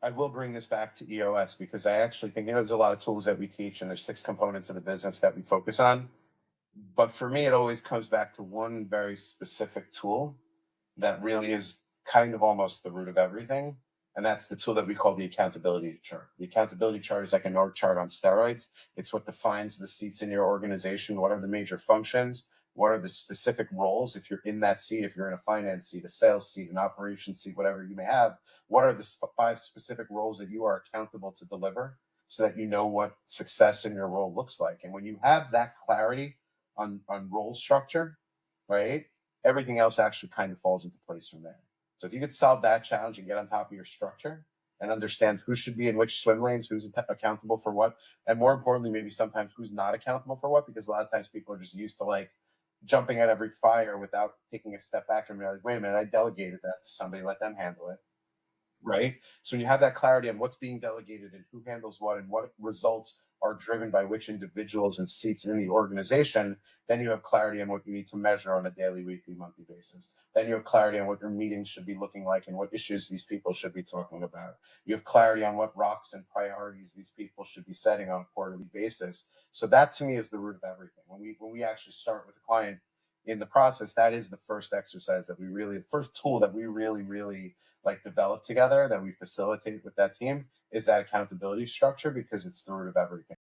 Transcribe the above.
I will bring this back to EOS because I actually think, there's a lot of tools that we teach and there's 6 components of the business that we focus on. But for me, it always comes back to one very specific tool that really is kind of almost the root of everything. And that's the tool that we call the accountability chart. The accountability chart is like an org chart on steroids. It's what defines the seats in your organization. What are the major functions? What are the specific roles? If you're in that seat, if you're in a finance seat, a sales seat, an operations seat, whatever you may have, what are the 5 specific roles that you are accountable to deliver so that you know what success in your role looks like? And when you have that clarity on role structure, right, everything else actually kind of falls into place from there. So if you could solve that challenge and get on top of your structure and understand who should be in which swim lanes, who's accountable for what, and more importantly, maybe sometimes who's not accountable for what, because a lot of times people are just used to like jumping at every fire without taking a step back and be like, wait a minute, I delegated that to somebody, let them handle it. Right. So when you have that clarity on what's being delegated and who handles what and what results are driven by which individuals and seats in the organization, then you have clarity on what you need to measure on a daily, weekly, monthly basis. Then you have clarity on what your meetings should be looking like and what issues these people should be talking about. You have clarity on what rocks and priorities these people should be setting on a quarterly basis. So that to me is the root of everything. When we actually start with a client in the process, that is the first exercise that the first tool that we really like develop together, that we facilitate with that team, is that accountability structure, because it's the root of everything.